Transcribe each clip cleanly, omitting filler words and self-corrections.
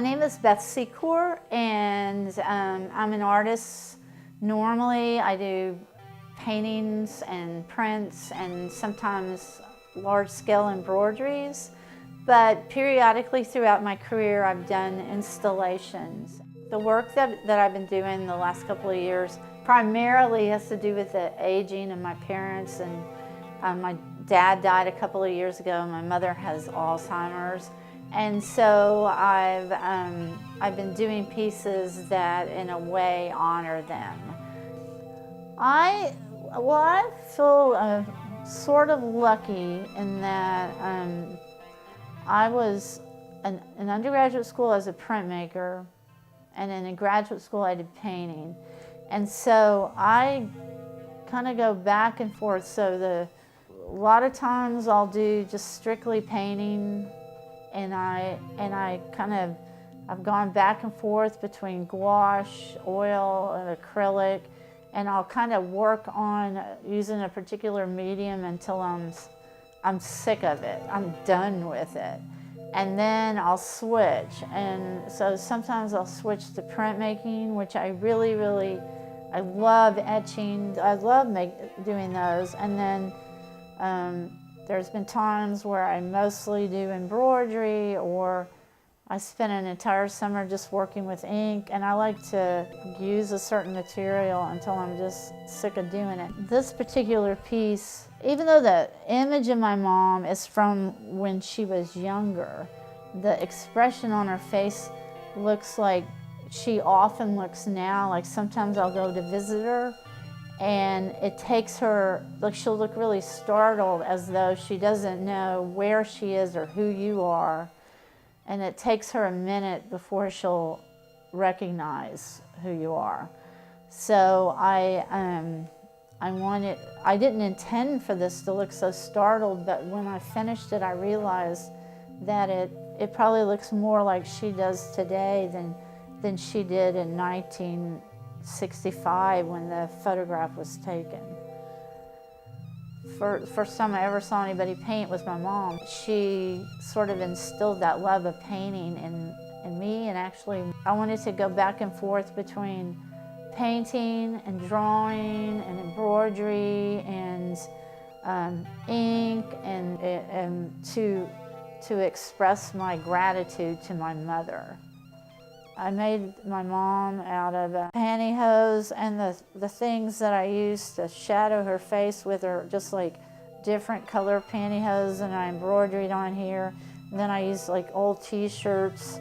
name is Beth Secor, and I'm an artist. Normally, I do paintings and prints and sometimes large-scale embroideries, but periodically throughout my career, I've done installations. The work that I've been doing the last couple of years primarily has to do with the aging of my parents, and my dad died a couple of years ago, and my mother has Alzheimer's. And so I've been doing pieces that in a way honor them. I feel sort of lucky in that I was in undergraduate school as a printmaker, and in graduate school I did painting. And so I kind of go back and forth. So a lot of times I'll do just strictly painting, and I've gone back and forth between gouache, oil, and acrylic, and I'll kind of work on using a particular medium until I'm sick of it. I'm done with it. And then I'll switch. And so sometimes I'll switch to printmaking, which I I love etching. I love doing those. And then there's been times where I mostly do embroidery, or I spend an entire summer just working with ink, and I like to use a certain material until I'm just sick of doing it. This particular piece, even though the image of my mom is from when she was younger, the expression on her face looks like she often looks now. Like sometimes I'll go to visit her, and it takes her, like she'll look really startled as though she doesn't know where she is or who you are. And it takes her a minute before she'll recognize who you are. So I didn't intend for this to look so startled, but when I finished it, I realized that it probably looks more like she does today than she did in 1965 when the photograph was taken. First time I ever saw anybody paint was my mom. She sort of instilled that love of painting in me, and actually I wanted to go back and forth between painting and drawing and embroidery and ink and to express my gratitude to my mother. I made my mom out of pantyhose, and the things that I used to shadow her face with are just like different color pantyhose, and I embroidered on here. And then I used like old t-shirts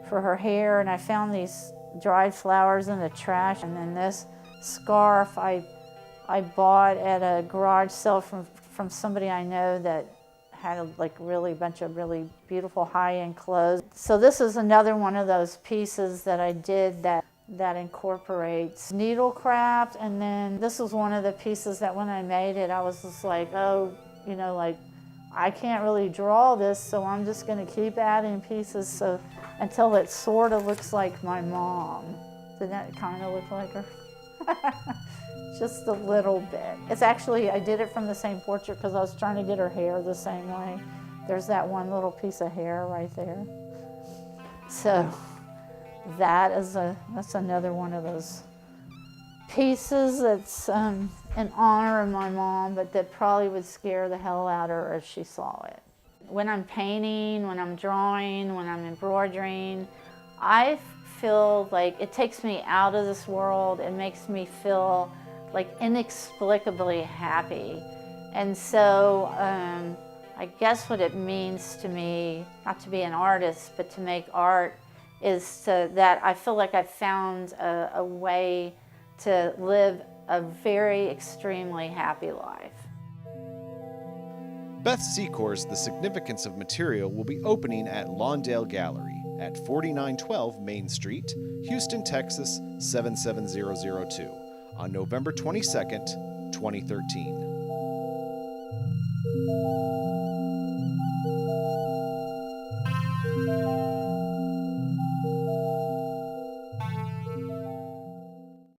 for her hair, and I found these dried flowers in the trash. And then this scarf I bought at a garage sale from somebody I know that had like bunch of really beautiful high-end clothes. So this is another one of those pieces that I did that incorporates needlecraft. And then this was one of the pieces that when I made it, I was just like, oh, like I can't really draw this, so I'm just going to keep adding pieces until it sort of looks like my mom. Didn't that kind of look like her? Just a little bit. It's actually, I did it from the same portrait because I was trying to get her hair the same way. There's that one little piece of hair right there. So that's another one of those pieces that's in honor of my mom, but that probably would scare the hell out of her if she saw it. When I'm painting, when I'm drawing, when I'm embroidering, I feel like it takes me out of this world. It makes me feel like inexplicably happy. And so I guess what it means to me, not to be an artist, but to make art, is that I feel like I've found a way to live a very extremely happy life. Beth Secor's The Significance of Material will be opening at Lawndale Gallery at 4912 Main Street, Houston, Texas 77002 on November 22nd, 2013.